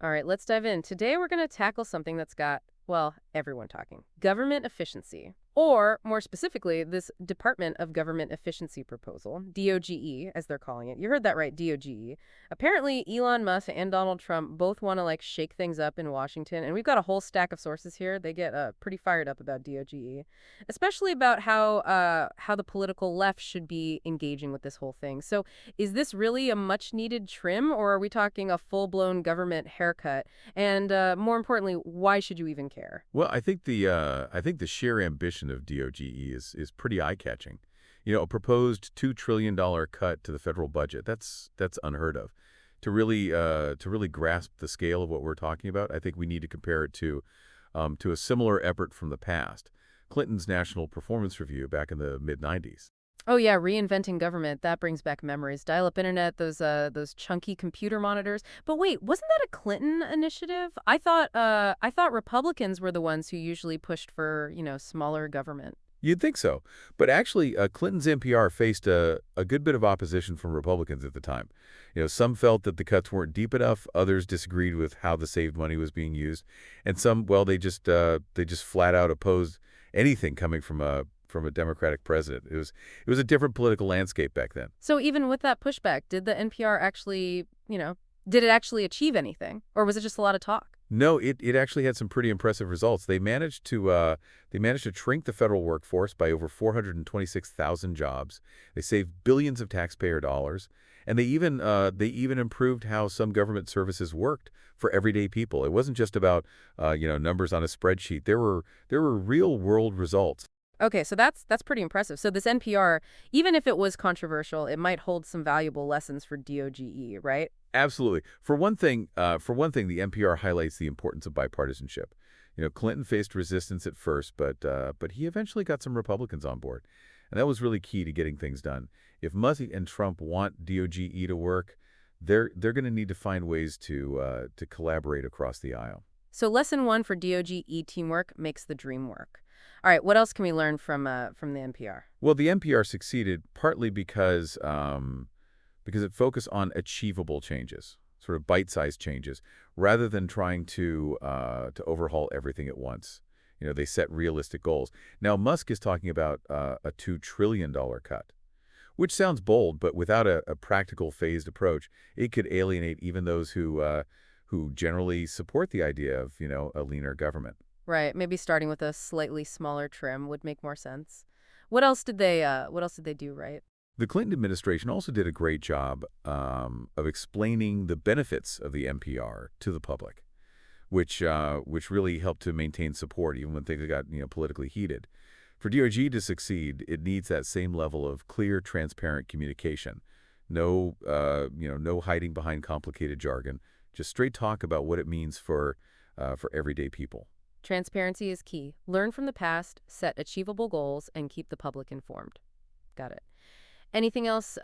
All right, let's dive in. Today we're going to tackle something that's got, well, everyone talking. Government efficiency. Or, more specifically, this Department of Government Efficiency proposal, DOGE, as they're calling it. You heard that right, DOGE. Apparently, Elon Musk and Donald Trump both want to, shake things up in Washington. And we've got a whole stack of sources here. They get pretty fired up about DOGE, especially about how the political left should be engaging with this whole thing. So is this really a much-needed trim, or are we talking a full-blown government haircut? And more importantly, why should you even care? Well, I think the sheer ambition of DOGE is pretty eye-catching. A proposed $2 trillion cut to the federal budget. That's unheard of. To really grasp the scale of what we're talking about, I think we need to compare it to a similar effort from the past, Clinton's National Performance Review back in the mid-90s. Oh yeah, reinventing government. That brings back memories. Dial-up internet, those chunky computer monitors. But wait, wasn't that a Clinton initiative? I thought Republicans were the ones who usually pushed for, smaller government. You'd think so. But actually, Clinton's NPR faced a good bit of opposition from Republicans at the time. Some felt that the cuts weren't deep enough. Others disagreed with how the saved money was being used. And some, well, they just flat out opposed anything coming from a Democratic president. It was a different political landscape back then. So even with that pushback, did the NPR actually, did it actually achieve anything? Or was it just a lot of talk? No, it actually had some pretty impressive results. They managed to shrink the federal workforce by over 426,000 jobs. They saved billions of taxpayer dollars, and they even improved how some government services worked for everyday people. It wasn't just about numbers on a spreadsheet. There were real world results. Okay, so that's pretty impressive. So this NPR, even if it was controversial, it might hold some valuable lessons for DOGE, right? Absolutely. For one thing, the NPR highlights the importance of bipartisanship. Clinton faced resistance at first, but he eventually got some Republicans on board, and that was really key to getting things done. If Musk and Trump want DOGE to work, they're going to need to find ways to collaborate across the aisle. So lesson one for DOGE teamwork makes the dream work. All right, what else can we learn from the NPR? Well, the NPR succeeded partly because it focused on achievable changes, sort of bite-sized changes, rather than trying to overhaul everything at once. They set realistic goals. Now, Musk is talking about a $2 trillion cut, which sounds bold, but without a practical phased approach, it could alienate even those who generally support the idea of a leaner government. Right, maybe starting with a slightly smaller trim would make more sense. What else did they do right? The Clinton administration also did a great job of explaining the benefits of the NPR to the public, which really helped to maintain support even when things got politically heated. For DOG to succeed, it needs that same level of clear, transparent communication. No hiding behind complicated jargon. Just straight talk about what it means for everyday people. Transparency is key. Learn from the past, set achievable goals, and keep the public informed. Got it. Anything else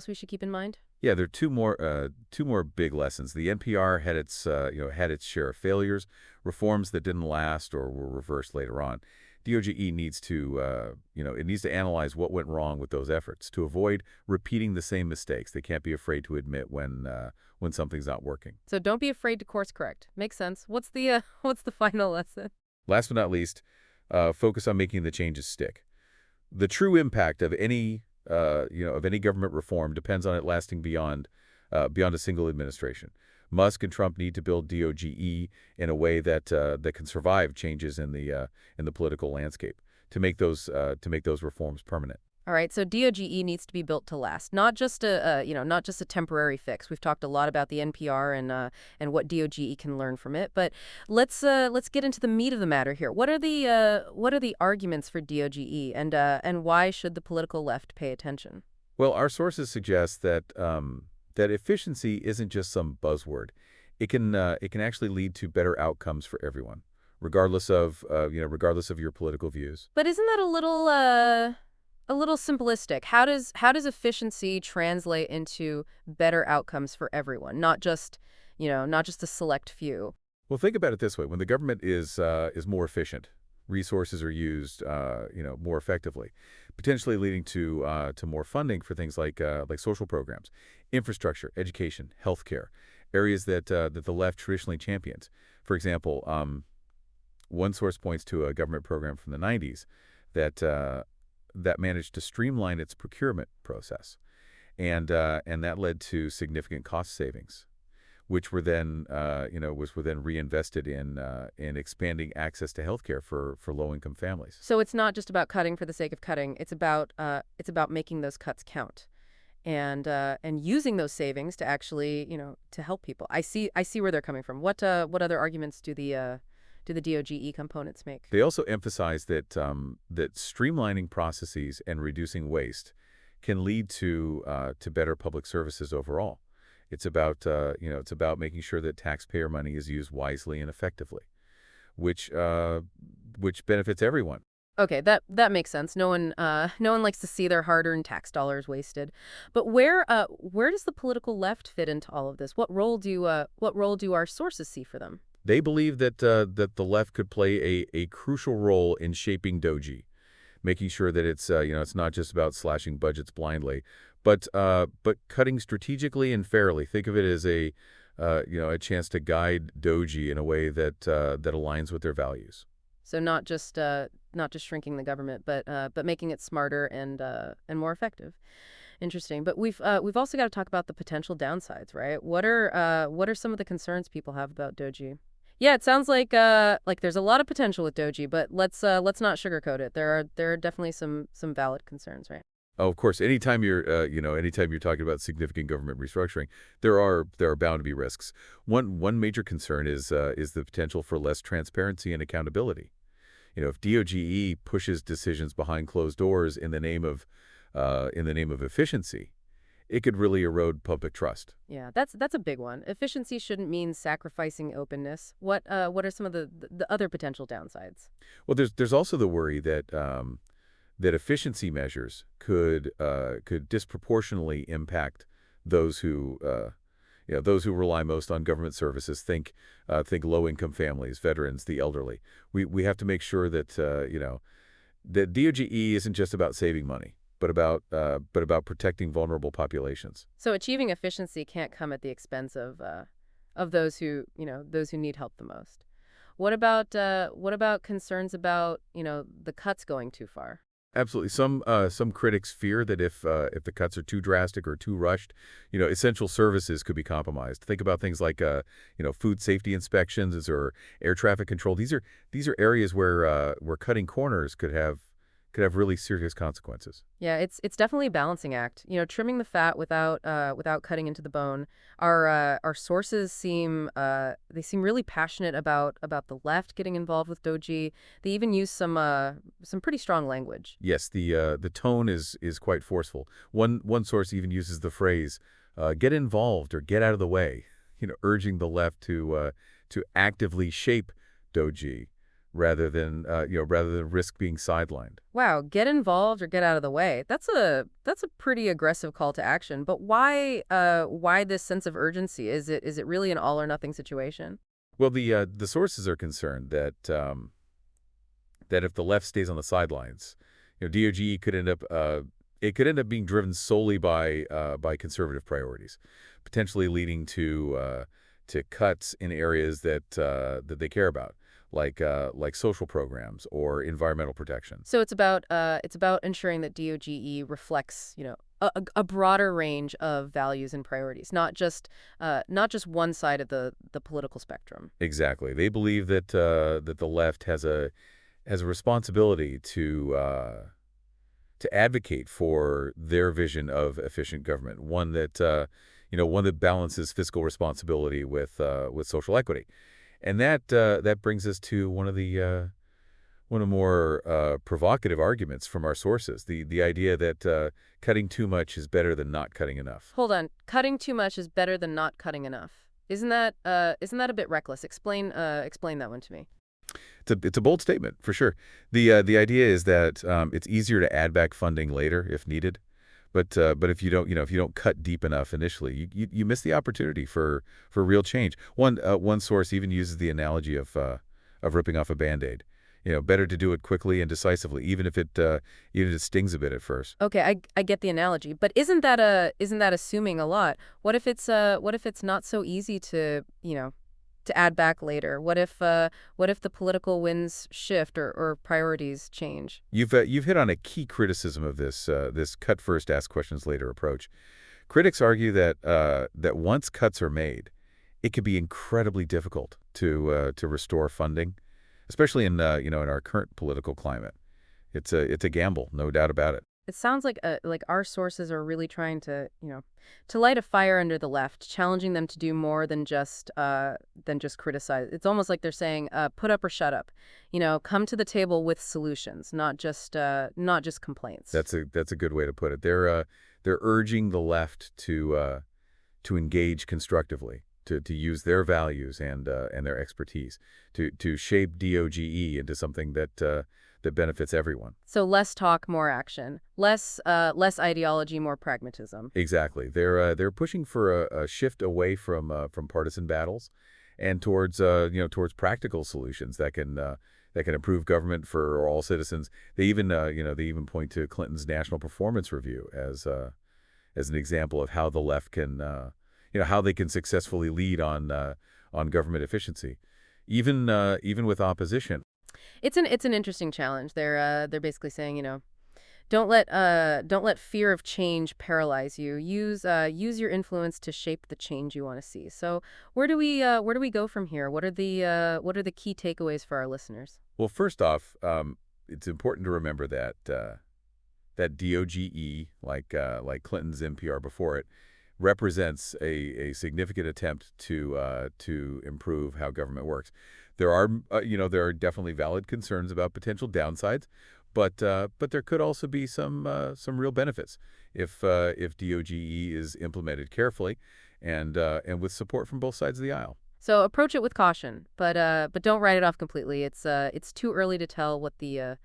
we should keep in mind? Yeah, there are two more big lessons. The NPR had its share of failures, reforms that didn't last or were reversed later on. DOGE needs to analyze what went wrong with those efforts to avoid repeating the same mistakes. They can't be afraid to admit when something's not working. So don't be afraid to course correct. Makes sense. What's the final lesson? Last but not least, focus on making the changes stick. The true impact of any government reform depends on it lasting beyond a single administration. Musk and Trump need to build DOGE in a way that can survive changes in the political landscape to make those reforms permanent. All right, so DOGE needs to be built to last, not just a temporary fix. We've talked a lot about the NPR and what DOGE can learn from it, but let's get into the meat of the matter here. What are the arguments for DOGE, and why should the political left pay attention? Well, our sources suggest that efficiency isn't just some buzzword. It can actually lead to better outcomes for everyone, regardless of your political views. But isn't that a little simplistic? How does efficiency translate into better outcomes for everyone, not just a select few? Well, think about it this way: when the government is more efficient, resources are used more effectively, potentially leading to more funding for things like social programs, infrastructure, education, healthcare. areas that the left traditionally champions. For example, one source points to a government program from the 90s that managed to streamline its procurement process, and that led to significant cost savings, which were then reinvested in expanding access to healthcare for low-income families. So it's not just about cutting for the sake of cutting. It's about making those cuts count, and using those savings to actually to help people. I see where they're coming from. What other arguments do the DOGE components make? They also emphasize that streamlining processes and reducing waste can lead to better public services overall. It's about making sure that taxpayer money is used wisely and effectively, which benefits everyone. Okay, that makes sense. No one likes to see their hard-earned tax dollars wasted. But where does the political left fit into all of this? What role do our sources see for them? They believe that the left could play a crucial role in shaping DOGE, making sure that it's not just about slashing budgets blindly, but cutting strategically and fairly. Think of it as a chance to guide DOGE in a way that aligns with their values. So not just shrinking the government, but making it smarter and more effective. Interesting. But we've also got to talk about the potential downsides, right? What are some of the concerns people have about DOGE? Yeah, it sounds like there's a lot of potential with DOGE, but let's not sugarcoat it. There are definitely some valid concerns, right? Oh, of course, anytime you're talking about significant government restructuring, there are bound to be risks. One major concern is the potential for less transparency and accountability. If DOGE pushes decisions behind closed doors in the name of efficiency, it could really erode public trust. Yeah, that's a big one. Efficiency shouldn't mean sacrificing openness. What are some of the other potential downsides? Well, there's also the worry that efficiency measures could disproportionately impact those who rely most on government services. Think low-income families, veterans, the elderly. We have to make sure that that DOGE isn't just about saving money, but about protecting vulnerable populations. So achieving efficiency can't come at the expense of those who need help the most. What about concerns about the cuts going too far? Absolutely. Some critics fear that if the cuts are too drastic or too rushed, essential services could be compromised. Think about things like food safety inspections or air traffic control. These are areas where cutting corners could have really serious consequences. Yeah, it's definitely a balancing act. Trimming the fat without cutting into the bone. Our sources seem really passionate about the left getting involved with DOGE. They even use some pretty strong language. Yes, the tone is quite forceful. One source even uses the phrase "get involved" or "get out of the way," urging the left to actively shape DOGE rather than risk being sidelined. Wow, get involved or get out of the way. That's a pretty aggressive call to action. But why this sense of urgency? Is it really an all or nothing situation? Well, the sources are concerned that if the left stays on the sidelines, DOGE could end up being driven solely by conservative priorities, potentially leading to cuts in areas that they care about, like social programs or environmental protection. So it's about ensuring that DOGE reflects a broader range of values and priorities, not just one side of the political spectrum. Exactly. They believe that the left has a responsibility to advocate for their vision of efficient government, one that balances fiscal responsibility with social equity. And that brings us to one of the more provocative arguments from our sources, the idea that cutting too much is better than not cutting enough. Hold on, cutting too much is better than not cutting enough. Isn't that a bit reckless? Explain that one to me. It's a bold statement for sure. The idea is that it's easier to add back funding later if needed. But if you don't cut deep enough initially, you miss the opportunity for real change. One source even uses the analogy of ripping off a Band-Aid. Better to do it quickly and decisively, even if it stings a bit at first. Okay, I get the analogy, but isn't that assuming a lot? What if it's not so easy to, to add back later? What if the political winds shift or priorities change? You've hit on a key criticism of this cut first, ask questions later approach. Critics argue that once cuts are made, it can be incredibly difficult to restore funding, especially in our current political climate. It's a gamble, no doubt about it. It sounds like our sources are really trying to light a fire under the left, challenging them to do more than just criticize. It's almost like they're saying, put up or shut up. Come to the table with solutions, not just complaints. That's a good way to put it. They're urging the left to engage constructively, to use their values and their expertise to shape DOGE into something that benefits everyone. So less talk, more action. Less ideology, more pragmatism. Exactly. They're pushing for a shift away from partisan battles and towards practical solutions that can improve government for all citizens. They even point to Clinton's National Performance Review as an example of how the left can how they can successfully lead on government efficiency, even with opposition. It's an interesting challenge. They're basically saying, don't let fear of change paralyze you. Use your influence to shape the change you want to see. So where do we go from here? What are the key takeaways for our listeners? Well, first off, it's important to remember that DOGE, like Clinton's NPR before it, represents a significant attempt to improve how government works. There are definitely valid concerns about potential downsides, but there could also be some real benefits if DOGE is implemented carefully and with support from both sides of the aisle. So approach it with caution, but don't write it off completely. It's too early to tell what the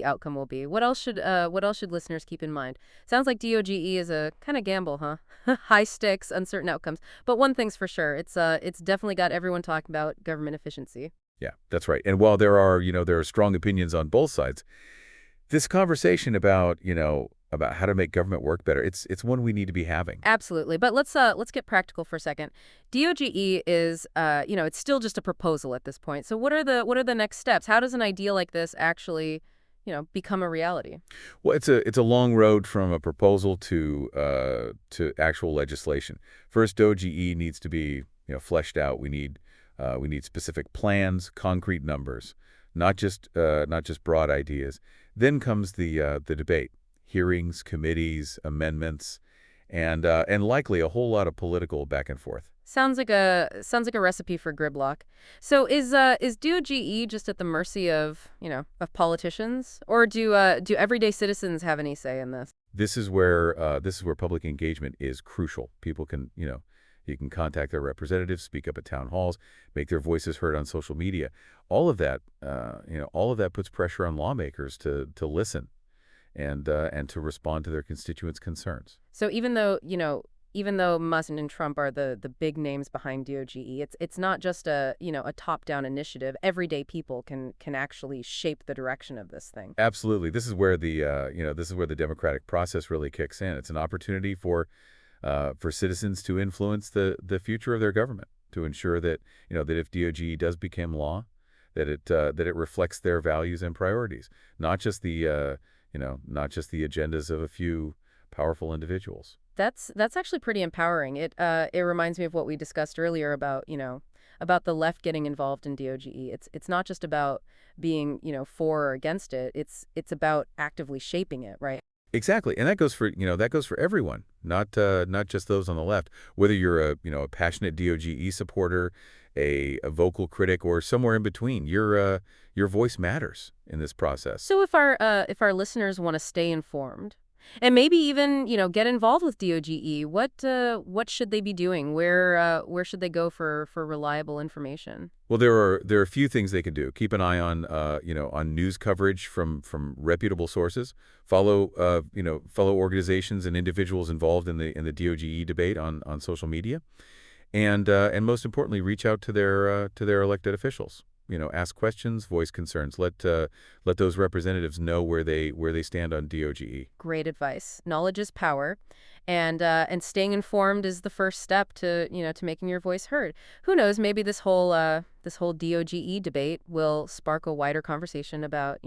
outcome will be. What else should listeners keep in mind? Sounds like DOGE is a kind of gamble, huh? High stakes, uncertain outcomes. But one thing's for sure, it's definitely got everyone talking about government efficiency. Yeah, that's right. And while there are strong opinions on both sides, this conversation about how to make government work better, it's one we need to be having. Absolutely. But let's get practical for a second. DOGE is it's still just a proposal at this point. So what are the next steps? How does an idea like this actually become a reality? Well, it's a long road from a proposal to actual legislation. First, DOGE needs to be fleshed out. We need specific plans, concrete numbers, not just broad ideas. Then comes the debate, hearings, committees, amendments, and likely a whole lot of political back and forth. Sounds like a recipe for gridlock. So is DOGE just at the mercy of politicians, or do everyday citizens have any say in this? This is where public engagement is crucial. People can you can contact their representatives, speak up at town halls, make their voices heard on social media. All of that puts pressure on lawmakers to listen and to respond to their constituents' concerns. So even though Musk and Trump are the big names behind DOGE, it's not just a top-down initiative. Everyday people can actually shape the direction of this thing. Absolutely. This is where the democratic process really kicks in. It's an opportunity for citizens to influence the future of their government, to ensure that that if DOGE does become law, that it reflects their values and priorities, not just the agendas of a few powerful individuals. That's actually pretty empowering. It reminds me of what we discussed earlier about the left getting involved in DOGE. It's not just about being for or against it. It's about actively shaping it, right? Exactly, and that goes for everyone, not just those on the left. Whether you're a passionate DOGE supporter, a vocal critic, or somewhere in between, your voice matters in this process. So if our listeners want to stay informed, and maybe even get involved with DOGE, what should they be doing? Where should they go for reliable information? Well, there are a few things they can do. Keep an eye on on news coverage from reputable sources. Follow organizations and individuals involved in the DOGE debate on social media, and most importantly, reach out to their elected officials. ask questions, voice concerns. Let those representatives know where they stand on DOGE. Great advice. Knowledge is power, and staying informed is the first step to to making your voice heard. Who knows? Maybe this whole DOGE debate will spark a wider conversation about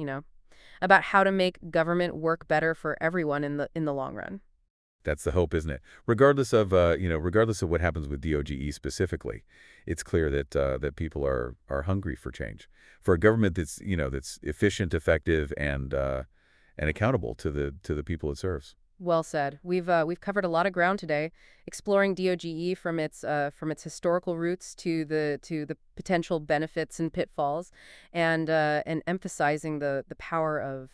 about how to make government work better for everyone in the long run. That's the hope, isn't it? Regardless of what happens with DOGE specifically, it's clear that people are hungry for change, for a government that's efficient, effective, and accountable to the people it serves. Well said. We've covered a lot of ground today, exploring DOGE from its historical roots to the potential benefits and pitfalls, and emphasizing the power of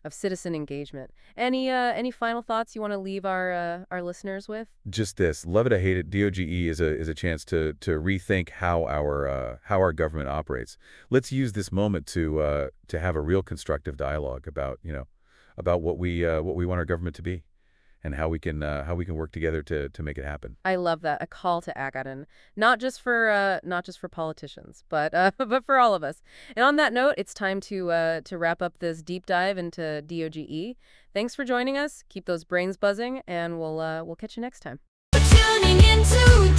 citizen engagement. Any final thoughts you want to leave our listeners with? Just this, love it or hate it, DOGE is a chance to rethink how our government operates. Let's use this moment to have a real constructive dialogue about what we want our government to be, and how we can work together to make it happen. I love that. A call to action, not just for politicians, but but for all of us. And on that note, it's time to wrap up this deep dive into DOGE. Thanks for joining us. Keep those brains buzzing, and we'll catch you next time. Tuning into